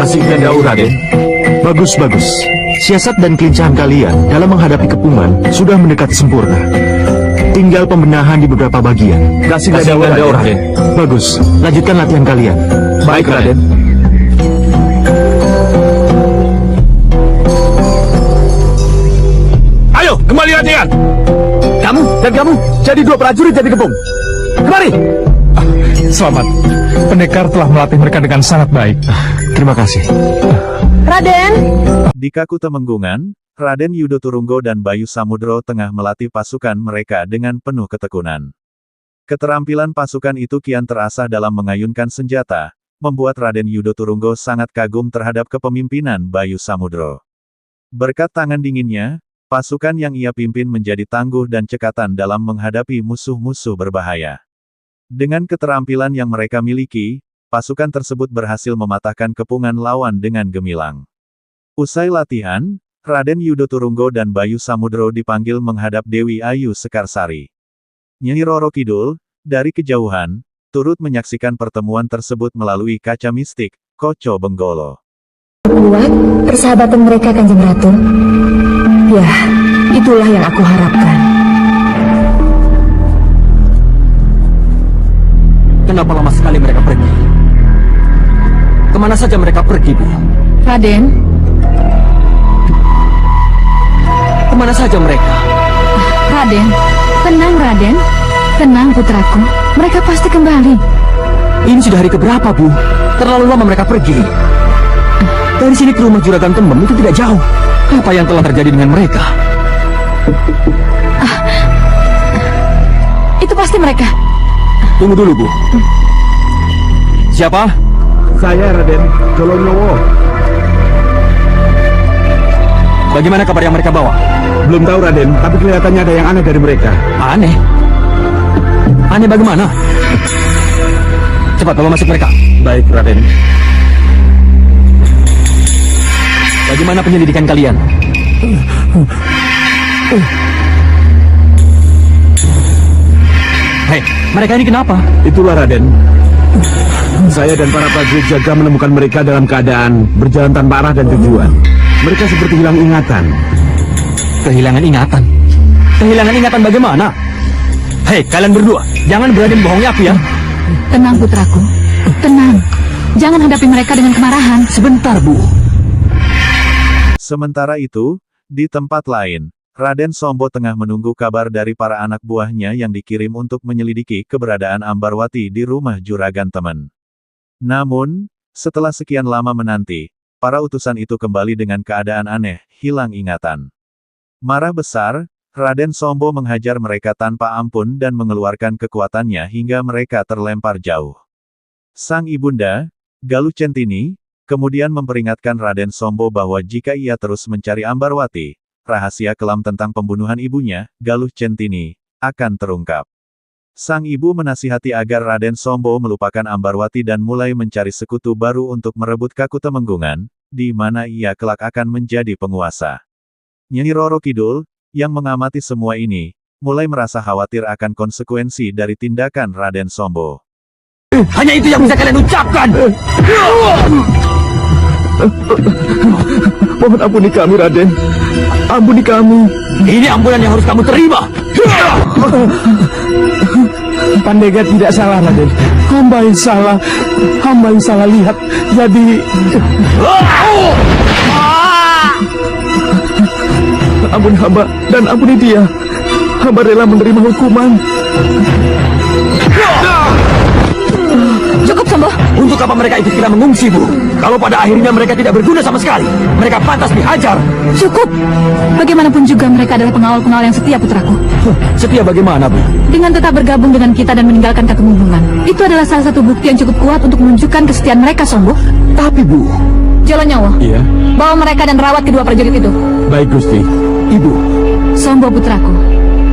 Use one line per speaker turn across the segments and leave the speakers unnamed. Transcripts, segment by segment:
Kasihnya Daur, Raden. Bagus. Siasat dan kelincahan kalian dalam menghadapi kepungan sudah mendekati sempurna. Tinggal pembenahan di beberapa bagian. Kasihnya Daur, Raden. Bagus, lanjutkan latihan kalian. Baik, Raden. Ayo, kembali latihan. Kamu dan kamu jadi dua prajurit jadi kepung. Kemari.
Selamat. Pendekar telah melatih mereka dengan sangat baik.
Terima kasih.
Raden!
Di Kakutemenggungan, Raden Yudo Turunggo dan Bayu Samudro tengah melatih pasukan mereka dengan penuh ketekunan. Keterampilan pasukan itu kian terasah dalam mengayunkan senjata, membuat Raden Yudo Turunggo sangat kagum terhadap kepemimpinan Bayu Samudro. Berkat tangan dinginnya, pasukan yang ia pimpin menjadi tangguh dan cekatan dalam menghadapi musuh-musuh berbahaya. Dengan keterampilan yang mereka miliki, pasukan tersebut berhasil mematahkan kepungan lawan dengan gemilang. Usai latihan, Raden Yudo Turunggo dan Bayu Samudro dipanggil menghadap Dewi Ayu Sekarsari. Nyai Roro Kidul, dari kejauhan, turut menyaksikan pertemuan tersebut melalui kaca mistik, Koco Benggolo.
Kuat persahabatan mereka, Kanjeng Ratu. Ya, itulah yang aku harapkan.
Kenapa lama sekali mereka pergi? Kemana saja mereka pergi, Bu?
Raden,
Kemana saja mereka?
Raden, tenang Raden. Tenang putraku, mereka pasti kembali.
Ini sudah hari keberapa, Bu? Terlalu lama mereka pergi. Dari sini ke rumah Juragan Temem itu tidak jauh. Apa yang telah terjadi dengan mereka?
Itu pasti mereka.
Tunggu dulu, Bu. Siapa?
Saya Raden Jolonyowo.
Bagaimana kabar yang mereka bawa?
Belum tahu, Raden, tapi kelihatannya ada yang aneh dari mereka.
Aneh? Aneh bagaimana? Cepat bawa masuk mereka.
Baik, Raden.
Bagaimana penyelidikan kalian? Hei, mereka ini kenapa?
Itulah, Raden. Saya dan para prajurit jaga menemukan mereka dalam keadaan berjalan tanpa arah dan tujuan. Mereka seperti hilang ingatan.
Kehilangan ingatan? Kehilangan ingatan bagaimana? Hei, kalian berdua, jangan berani membohongi aku ya.
Tenang putraku, tenang. Jangan hadapi mereka dengan kemarahan.
Sebentar, Bu.
Sementara itu, di tempat lain, Raden Sombo tengah menunggu kabar dari para anak buahnya yang dikirim untuk menyelidiki keberadaan Ambarwati di rumah Juragan Temen. Namun, setelah sekian lama menanti, para utusan itu kembali dengan keadaan aneh, hilang ingatan. Marah besar, Raden Sombo menghajar mereka tanpa ampun dan mengeluarkan kekuatannya hingga mereka terlempar jauh. Sang ibunda, Galuh Centini, kemudian memperingatkan Raden Sombo bahwa jika ia terus mencari Ambarwati, rahasia kelam tentang pembunuhan ibunya, Galuh Centini, akan terungkap. Sang ibu menasihati agar Raden Sombo melupakan Ambarwati dan mulai mencari sekutu baru untuk merebut Kakutemenggungan, di mana ia kelak akan menjadi penguasa. Nyi Roro Kidul, yang mengamati semua ini, mulai merasa khawatir akan konsekuensi dari tindakan Raden Sombo.
Hanya itu yang bisa kalian ucapkan.
Mohon ampuni kami, Raden. Ampuni kami.
Ini ampunan yang harus kamu terima.
Pandega tidak salah, Raden. Hamba yang salah lihat. Jadi
Ampuni hamba dan ampuni dia. Hamba rela menerima hukuman.
Cukup, Sombo. Untuk apa mereka ikut kita mengungsi, Bu? Kalau pada akhirnya mereka tidak berguna sama sekali, mereka pantas dihajar.
Cukup. Bagaimanapun juga mereka adalah pengawal-pengawal yang setia, putraku.
Setia bagaimana, Bu?
Dengan tetap bergabung dengan kita dan meninggalkan Katemenggungan, itu adalah salah satu bukti yang cukup kuat untuk menunjukkan kesetiaan mereka, Sombo.
Tapi, Bu.
Jalonyawo,
Iya.
bawa mereka dan rawat kedua prajurit itu.
Baik, Gusti. Ibu.
Sombo putraku,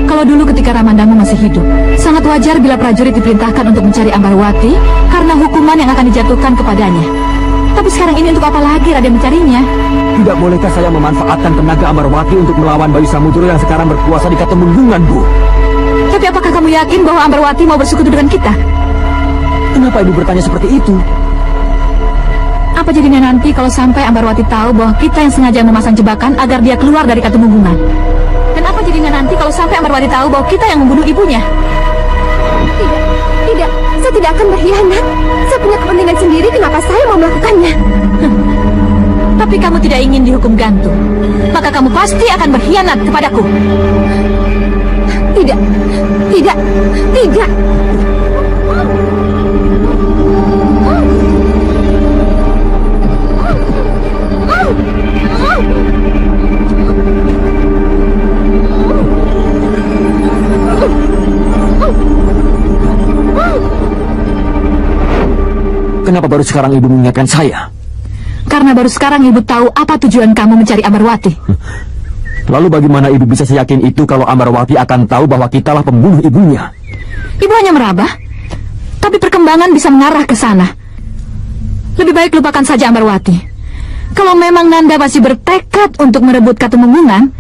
kalau dulu ketika Ramandamu masih hidup, sangat wajar bila prajurit diperintahkan untuk mencari Ambarwati karena hukuman yang akan dijatuhkan kepadanya. Tapi sekarang ini untuk apa lagi Raden mencarinya?
Tidak bolehkah saya memanfaatkan tenaga Ambarwati untuk melawan Bayu Samudro yang sekarang berkuasa di Katemenggungan, Bu?
Tapi apakah kamu yakin bahwa Ambarwati mau bersekutu dengan kita?
Kenapa Ibu bertanya seperti itu?
Apa jadinya nanti kalau sampai Ambarwati tahu bahwa kita yang sengaja memasang jebakan agar dia keluar dari Katemenggungan? Dan apa jadinya nanti kalau sampai Ambarwati tahu bahwa kita yang membunuh ibunya? Tidak, saya tidak akan berkhianat. Saya punya kepentingan sendiri, kenapa saya mau melakukannya? Tapi kamu tidak ingin dihukum gantung, maka kamu pasti akan berkhianat kepadaku. Tidak.
Kenapa baru sekarang Ibu mengingatkan saya?
Karena baru sekarang ibu tahu apa tujuan kamu mencari Ambarwati.
Lalu bagaimana Ibu bisa seyakin itu kalau Ambarwati akan tahu bahwa kitalah pembunuh ibunya?
Ibu hanya meraba, tapi perkembangan bisa mengarah ke sana. Lebih baik lupakan saja Ambarwati. Kalau memang Nanda masih bertekad untuk merebut Katemenggungan,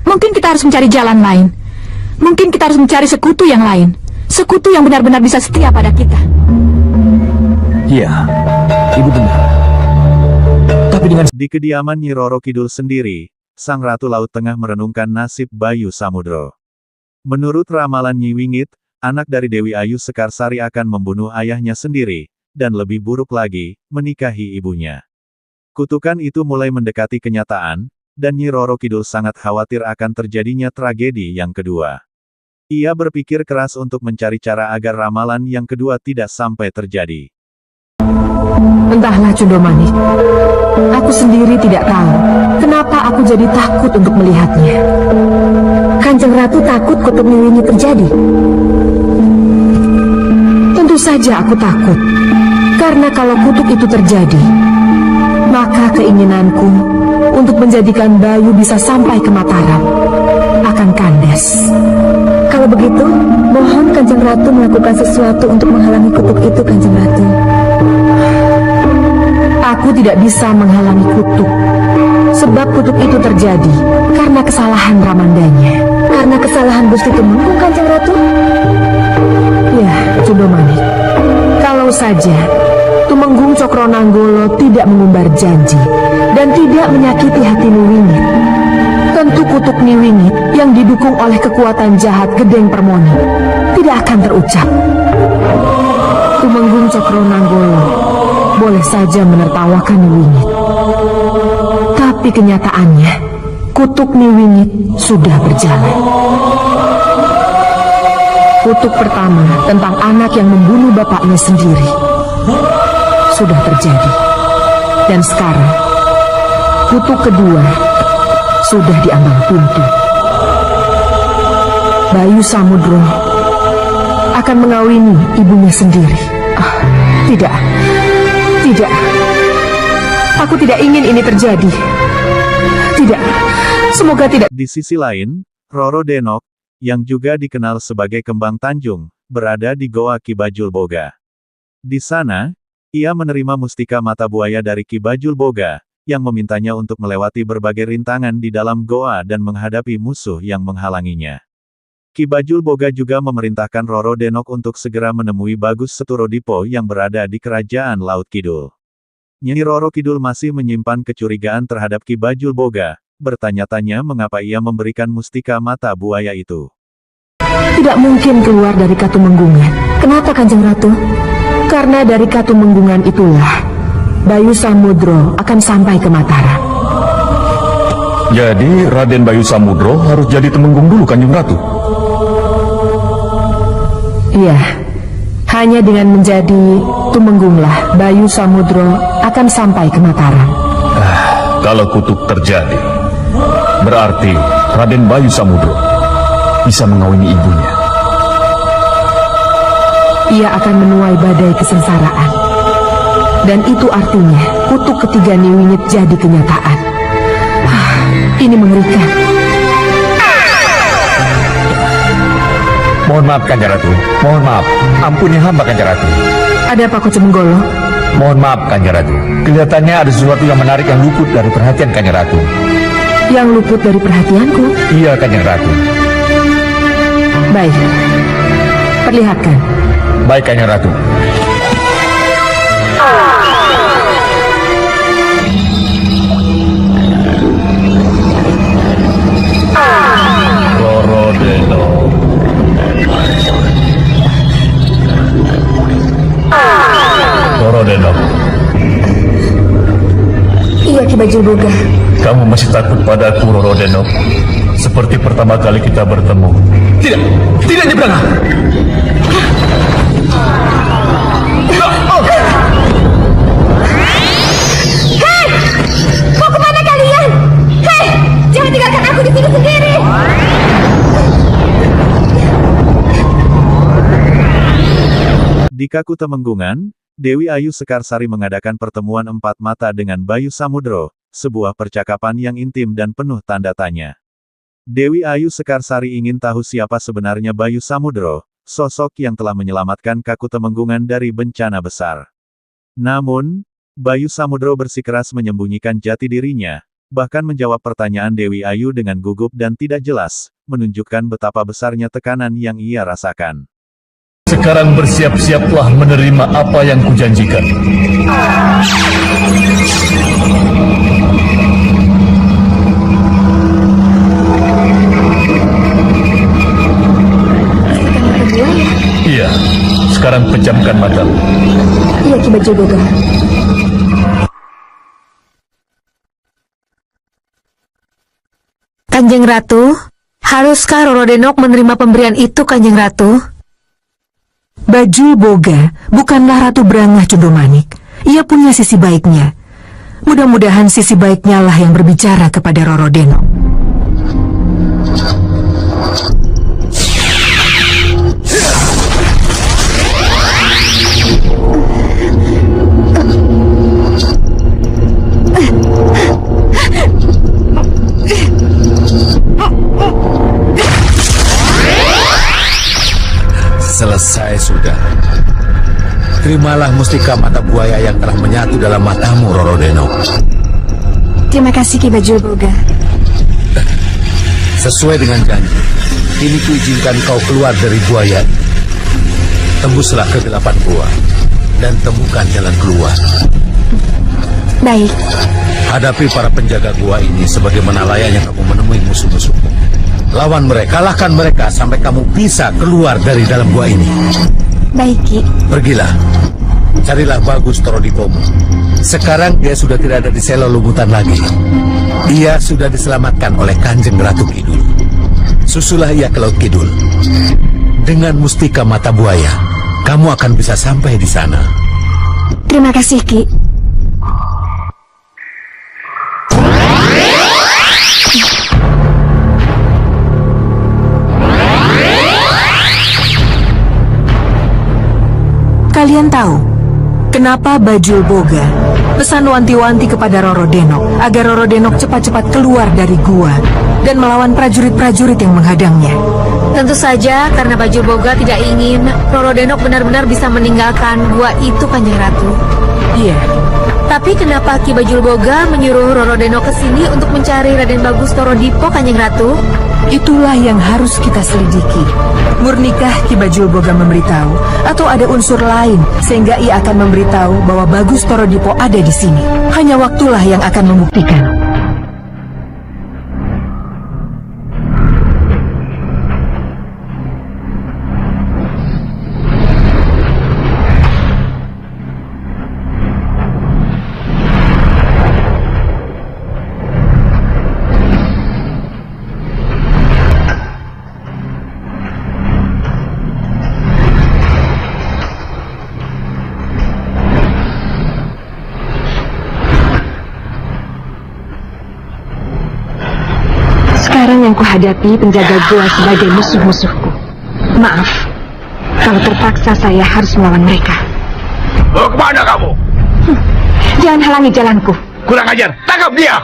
mungkin kita harus mencari jalan lain. Mungkin kita harus mencari sekutu yang lain. Sekutu yang benar-benar bisa setia pada kita.
Iya, Ibu benar. Tapi dengan
Di kediaman Nyi Roro Kidul sendiri, Sang Ratu Laut Tengah merenungkan nasib Bayu Samudro. Menurut ramalan Nyi Wingit, anak dari Dewi Ayu Sekarsari akan membunuh ayahnya sendiri, dan lebih buruk lagi, menikahi ibunya. Kutukan itu mulai mendekati kenyataan, dan Nyi Roro Kidul sangat khawatir akan terjadinya tragedi yang kedua. Ia berpikir keras untuk mencari cara agar ramalan yang kedua tidak sampai terjadi.
Entahlah Cundomanik, aku sendiri tidak tahu kenapa aku jadi takut untuk melihatnya. Kanjeng Ratu takut kutuk ini terjadi. Tentu saja aku takut, karena kalau kutuk itu terjadi, maka keinginanku untuk menjadikan Bayu bisa sampai ke Mataram akan kandas. Kalau begitu, mohon Kanjeng Ratu melakukan sesuatu untuk menghalangi kutuk itu, Kanjeng Ratu. Aku tidak bisa menghalangi kutuk, sebab kutuk itu terjadi karena kesalahan Ramandanya. Karena kesalahan Gusti Tumenggung, Kanjeng Ratu? Ya, Cundomanik, kalau saja Tumenggung Cokronanggolo tidak mengumbar janji dan tidak menyakiti hati Niwingit, tentu kutuk Niwingit yang didukung oleh kekuatan jahat Gedeng Permoni tidak akan terucap. Tumenggung Cokronanggolo boleh saja menertawakan Niwingit, tapi kenyataannya kutuk Niwingit sudah berjalan. Kutuk pertama tentang anak yang membunuh bapaknya sendiri sudah terjadi, dan sekarang kutuk kedua sudah diambang pintu. Bayu Samudro akan mengawini ibunya sendiri. Tidak. Aku tidak ingin ini terjadi. Tidak. Semoga tidak.
Di sisi lain, Roro Denok, yang juga dikenal sebagai Kembang Tanjung, berada di Goa Ki Bajul Boga. Di sana, ia menerima mustika mata buaya dari Ki Bajul Boga, yang memintanya untuk melewati berbagai rintangan di dalam goa dan menghadapi musuh yang menghalanginya. Ki Bajul Boga juga memerintahkan Roro Denok untuk segera menemui Bagus Seturodipo yang berada di Kerajaan Laut Kidul. Nyi Roro Kidul masih menyimpan kecurigaan terhadap Ki Bajul Boga, bertanya-tanya mengapa ia memberikan mustika mata buaya itu.
Tidak mungkin keluar dari Katumenggungan. Kenapa Kanjeng Ratu? Karena dari Katumenggungan itulah Bayu Samudro akan sampai ke Mataram.
Jadi Raden Bayu Samudro harus jadi temenggung dulu, Kanjeng Ratu?
Iya, hanya dengan menjadi tumenggunglah Bayu Samudro akan sampai ke Mataram.
Kalau kutuk terjadi, berarti Raden Bayu Samudro bisa mengawini ibunya.
Ia akan menuai badai kesengsaraan. Dan itu artinya kutuk ketiga Niwingit jadi kenyataan. Ini mengerikan.
Mohon maaf, Kanjeng Ratu. Mohon maaf. Ampuni hamba, Kanjeng Ratu.
Ada apa, Koce Menggolo?
Mohon maaf, Kanjeng Ratu. Kelihatannya ada sesuatu yang menarik yang luput dari perhatian Kanjeng Ratu.
Yang luput dari perhatianku?
Iya, Kanjeng Ratu.
Baik. Perlihatkan.
Baik, Kanjeng Ratu. Roro Denok. Roro Denok.
Iya, Ki Bajul Boga.
Kamu masih takut padaku, Roro Denok? Seperti pertama kali kita bertemu. Tidak Nyebranga.
Hei! Mau kemana kalian? Hei! Jangan tinggalkan aku di sini sendiri!
Di Kakutemenggungan, Dewi Ayu Sekarsari mengadakan pertemuan empat mata dengan Bayu Samudro, sebuah percakapan yang intim dan penuh tanda tanya. Dewi Ayu Sekarsari ingin tahu siapa sebenarnya Bayu Samudro, sosok yang telah menyelamatkan Kakutemenggungan dari bencana besar. Namun, Bayu Samudro bersikeras menyembunyikan jati dirinya, bahkan menjawab pertanyaan Dewi Ayu dengan gugup dan tidak jelas, menunjukkan betapa besarnya tekanan yang ia rasakan.
Sekarang bersiap-siaplah menerima apa yang kujanjikan. Iya, sekarang pejamkan mata.
Iya, Ki Bajul Boga. Kanjeng Ratu, haruskah Roro Denok menerima pemberian itu, Kanjeng Ratu? Bajul Boga bukanlah Ratu Brangah Cundomanik. Ia punya sisi baiknya. Mudah-mudahan sisi baiknya lah yang berbicara kepada Roro Denok.
Selesai sudah. Terimalah mustika mata buaya yang telah menyatu dalam matamu, Roro Denok.
Terima kasih, Ki Bajul Boga.
Sesuai dengan janji, kini kuizinkan kau keluar dari buaya. Tembuslah ke 8 gua dan temukan jalan keluar.
Baik.
Hadapi para penjaga gua ini sebagaimana layaknya kamu menemui musuh-musuhmu. Lawan mereka, kalahkan mereka sampai kamu bisa keluar dari dalam gua ini.
Baik, Ki.
Pergilah, carilah Bagus Torodipomu. Sekarang dia sudah tidak ada di Selo Lubutan lagi. Ia sudah diselamatkan oleh Kanjeng Ratu Kidul. Susulah ia ke Laut Kidul. Dengan mustika mata buaya, kamu akan bisa sampai di sana.
Terima kasih, Ki. tahu kenapa Bajul Boga pesan wanti-wanti kepada Roro Denok agar Roro Denok cepat-cepat keluar dari gua dan melawan prajurit-prajurit yang menghadangnya.
Tentu saja karena Bajul Boga tidak ingin Roro Denok benar-benar bisa meninggalkan gua itu, Kanjeng Ratu.
Iya.
Tapi kenapa Ki Bajul Boga menyuruh Roro Denok ke sini untuk mencari Raden Bagus Torodipo, Kanjeng Ratu?
Itulah yang harus kita selidiki. Murnikah Ki Bajul Boga memberitahu atau ada unsur lain sehingga ia akan memberitahu bahwa Bagus Torodipo ada di sini? Hanya waktulah yang akan membuktikan. Sekarang yang kuhadapi penjaga gua sebagai musuh-musuhku. Maaf, kalau terpaksa saya harus melawan mereka.
Mau kemana kamu?
Jangan halangi jalanku.
Kurang ajar, tangkap dia!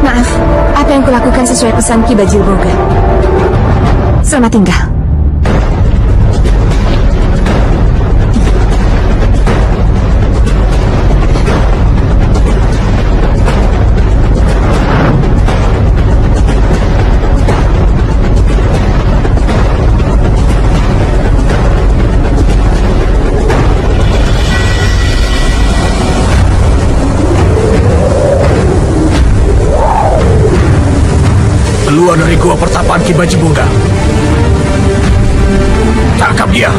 Maaf, apa yang kulakukan sesuai pesan Ki Bajul Boga. Selamat tinggal.
Keluar dari gua pertapaan Ki Bajul Boga. Tangkap dia.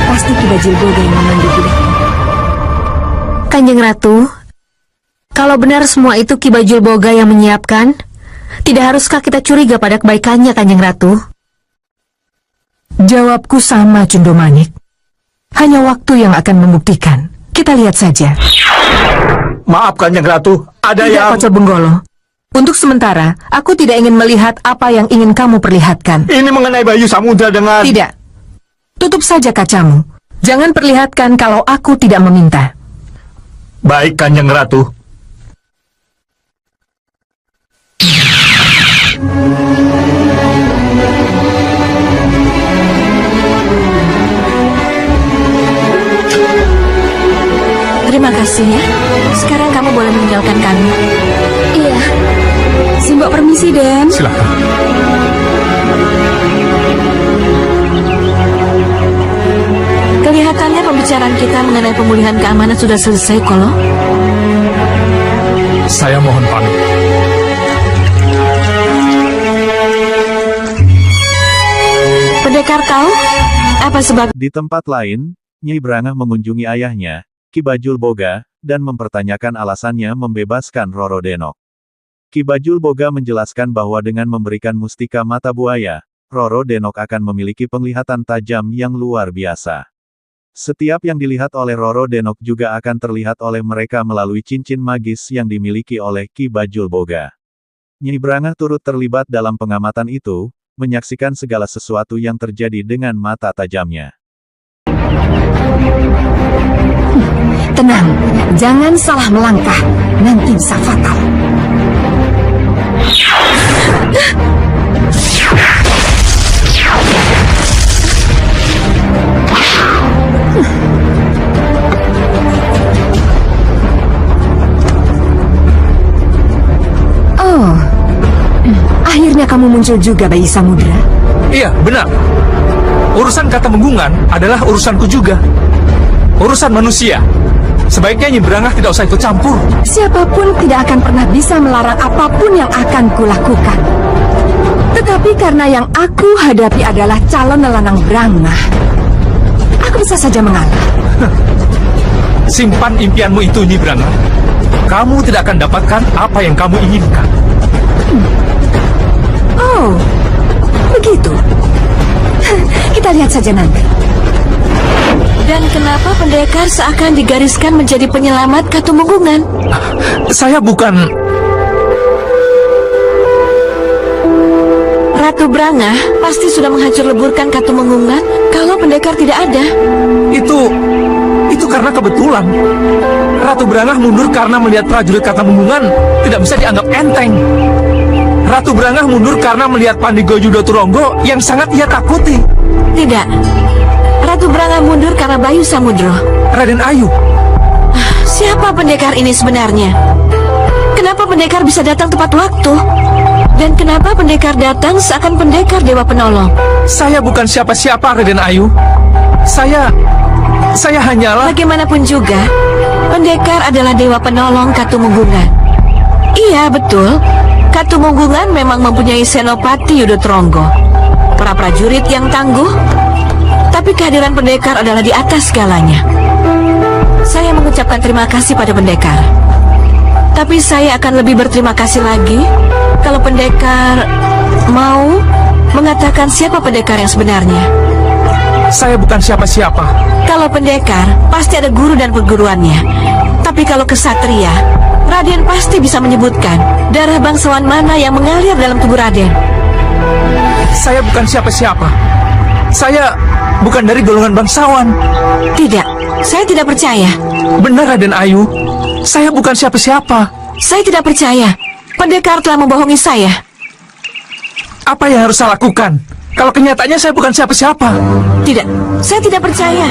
Pasti Ki Bajul Boga yang memandu budak.
Kanjeng Ratu, kalau benar semua itu Ki Bajul Boga yang menyiapkan, tidak haruskah kita curiga pada kebaikannya, Kanjeng Ratu?
Jawabku sama, Cundomanik. Hanya waktu yang akan membuktikan. Kita lihat saja.
Maaf Kanjeng Ratu, ada
Tidak, Kocok Benggolo. Untuk sementara, aku tidak ingin melihat apa yang ingin kamu perlihatkan.
Ini mengenai Bayu Samudra dengan...
Tidak. Tutup saja kacamu. Jangan perlihatkan kalau aku tidak meminta.
Baik Kanjeng Ratu.
Terima kasih ya. Sekarang kamu boleh meninggalkan kami.
Iya.
Simbok permisi, Den.
Silakan.
Kelihatannya pembicaraan kita mengenai pemulihan keamanan sudah selesai, Kolo.
Saya mohon pamit.
Pendekar tahu apa sebab
Di tempat lain, Nyai Brangah mengunjungi ayahnya, Ki Bajul Boga, dan mempertanyakan alasannya membebaskan Roro Denok. Ki Bajul Boga menjelaskan bahwa dengan memberikan mustika mata buaya, Roro Denok akan memiliki penglihatan tajam yang luar biasa. Setiap yang dilihat oleh Roro Denok juga akan terlihat oleh mereka melalui cincin magis yang dimiliki oleh Ki Bajul Boga. Nyi Brangah turut terlibat dalam pengamatan itu, menyaksikan segala sesuatu yang terjadi dengan mata tajamnya.
Tenang, jangan salah melangkah, nanti bisa fatal. Oh, akhirnya kamu muncul juga, Bayi Samudra.
Iya, benar. Urusan kata menggungan adalah urusanku juga. Urusan manusia. Sebaiknya Nyi Brangah tidak usah ikut campur.
Siapapun tidak akan pernah bisa melarang apapun yang akan kulakukan. Tetapi karena yang aku hadapi adalah calon nelanang Brangah, aku bisa saja mengalah.
Simpan impianmu itu, Nyi Brangah. Kamu tidak akan dapatkan apa yang kamu inginkan.
Oh, begitu. Kita lihat saja nanti. Dan kenapa pendekar seakan digariskan menjadi penyelamat Katumenggungan?
Saya bukan...
Ratu Brangah pasti sudah menghancur leburkan Katumenggungan kalau pendekar tidak ada.
Itu karena kebetulan. Ratu Brangah mundur karena melihat prajurit Katumenggungan tidak bisa dianggap enteng. Ratu Brangah mundur karena melihat Pandigo Yudo Turonggo yang sangat ia takuti.
Tidak. Ratu Brangah mundur karena Bayu Samudro.
Raden Ayu.
Siapa pendekar ini sebenarnya? Kenapa pendekar bisa datang tepat waktu? Dan kenapa pendekar datang seakan pendekar Dewa Penolong?
Saya bukan siapa-siapa, Raden Ayu. Saya hanyalah...
Bagaimanapun juga, pendekar adalah Dewa Penolong Katumenggungan. Iya, betul. Katumenggungan memang mempunyai Senopati Yudo Turonggo, para prajurit yang tangguh. Tapi kehadiran pendekar adalah di atas segalanya. Saya mengucapkan terima kasih pada pendekar. Tapi saya akan lebih berterima kasih lagi kalau pendekar mau mengatakan siapa pendekar yang sebenarnya.
Saya bukan siapa-siapa.
Kalau pendekar, pasti ada guru dan perguruannya. Tapi kalau kesatria, Raden pasti bisa menyebutkan darah bangsawan mana yang mengalir dalam tubuh Raden.
Saya bukan siapa-siapa. Saya bukan dari golongan bangsawan.
Tidak, saya tidak percaya.
Benar, Raden Ayu. Saya bukan siapa-siapa.
Saya tidak percaya. Pendekar telah membohongi saya.
Apa yang harus saya lakukan? Kalau kenyataannya saya bukan siapa-siapa.
Tidak, saya tidak percaya.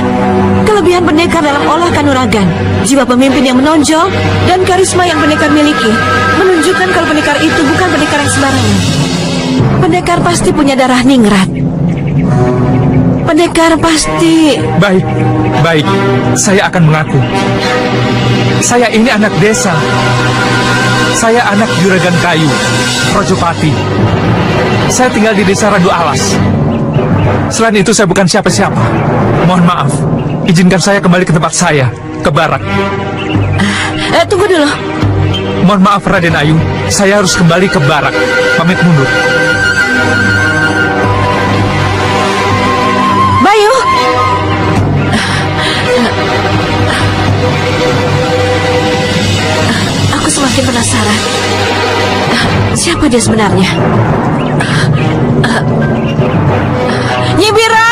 Kelebihan pendekar dalam olah kanuragan, jiwa pemimpin yang menonjol, dan karisma yang pendekar miliki menunjukkan kalau pendekar itu bukan pendekar yang sembarangan. Pendekar pasti punya darah ningrat. Pendekar pasti...
Baik. Saya akan mengaku. Saya ini anak desa. Saya anak Juragan Kayu, Rojopati. Saya tinggal di desa Randu Alas. Selain itu saya bukan siapa-siapa. Mohon maaf. Izinkan saya kembali ke tempat saya, ke barak.
Tunggu dulu.
Mohon maaf, Raden Ayu. Saya harus kembali ke barak. Pamit mundur.
Bayu! Aku semakin penasaran. Siapa dia sebenarnya? Nyi Bira!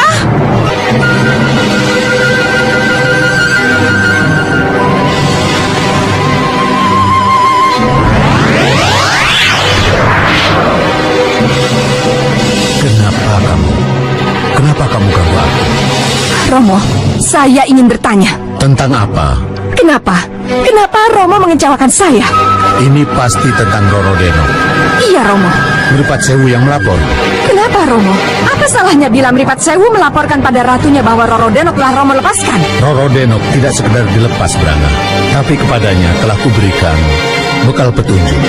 Kenapa kamu ganggu aku?
Romo, saya ingin bertanya.
Tentang apa?
Kenapa? Kenapa Romo mengecewakan saya?
Ini pasti tentang Roro Denok.
Iya, Romo.
Meripat Sewu yang melapor.
Kenapa, Romo? Apa salahnya bila Meripat Sewu melaporkan pada ratunya bahwa Roro Denok telah Romo lepaskan?
Roro Denok tidak sekedar dilepas, Brangah, tapi kepadanya telah kuberikan bekal petunjuk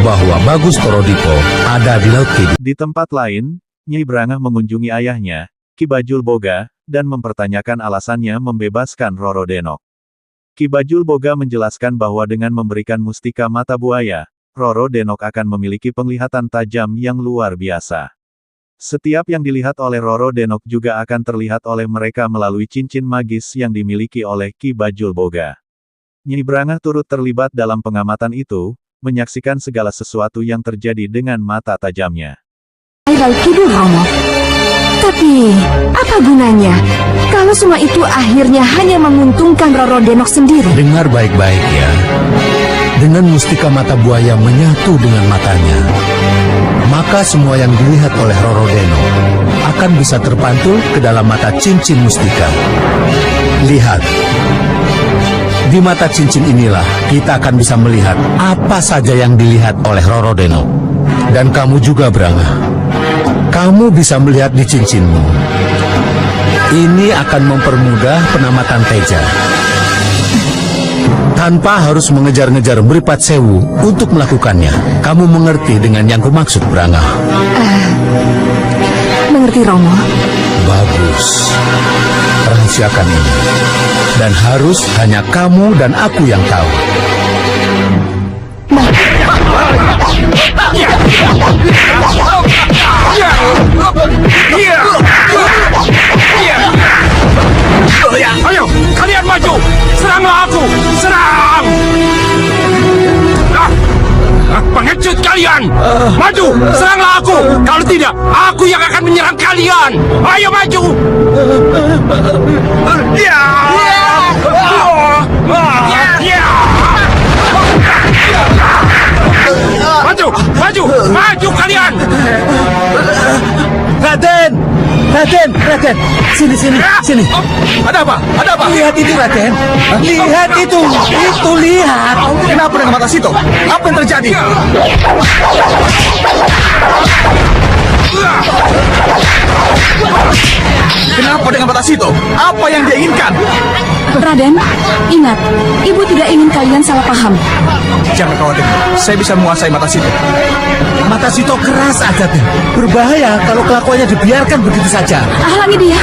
bahwa Bagus Torodipo ada di Laut Kidul.
Di tempat lain, Nyai Brangah mengunjungi ayahnya, Ki Bajul Boga, dan mempertanyakan alasannya membebaskan Roro Denok. Ki Bajul Boga menjelaskan bahwa dengan memberikan mustika mata buaya, Roro Denok akan memiliki penglihatan tajam yang luar biasa. Setiap yang dilihat oleh Roro Denok juga akan terlihat oleh mereka melalui cincin magis yang dimiliki oleh Ki Bajul Boga. Nyi Brangah turut terlibat dalam pengamatan itu, menyaksikan segala sesuatu yang terjadi dengan mata tajamnya.
Baik Kidul Romo. Tapi, apa gunanya? Kalau semua itu akhirnya hanya menguntungkan Roro Denok sendiri.
Dengar baik-baik ya. Dengan mustika mata buaya menyatu dengan matanya, maka semua yang dilihat oleh Roro Denok akan bisa terpantul ke dalam mata cincin mustika. Lihat. Di mata cincin inilah kita akan bisa melihat apa saja yang dilihat oleh Roro Denok. Dan kamu juga, Brangah. Kamu bisa melihat di cincinmu. Ini akan mempermudah penamatan Teja. Tanpa harus mengejar-ngejar Mripat Sewu untuk melakukannya. Kamu mengerti dengan yang kumaksud, Brangah?
Mengerti, Romo?
Bagus. Rahasiakan ini. Dan harus hanya kamu dan aku yang tahu.
Ayo, kalian maju! Seranglah aku! Serang! Pengecut kalian! Maju! Seranglah aku! Kalau tidak, aku yang akan menyerang kalian! Ayo maju! Maju! Maju! Maju kalian!
Raden! Raden! Sini.
Ada apa? Ada apa?
Lihat itu, Raden. Lihat itu. Lihat.
Kenapa dengan mata situ? Apa yang terjadi? Kenapa dengan mata situ? Apa yang dia inginkan?
Raden, ingat, Ibu tidak ingin kalian salah paham.
Jangan khawatir, saya bisa menguasai mata situ.
Mata Sito keras, Agatha. Berbahaya kalau kelakuannya dibiarkan begitu saja.
Halangi dia.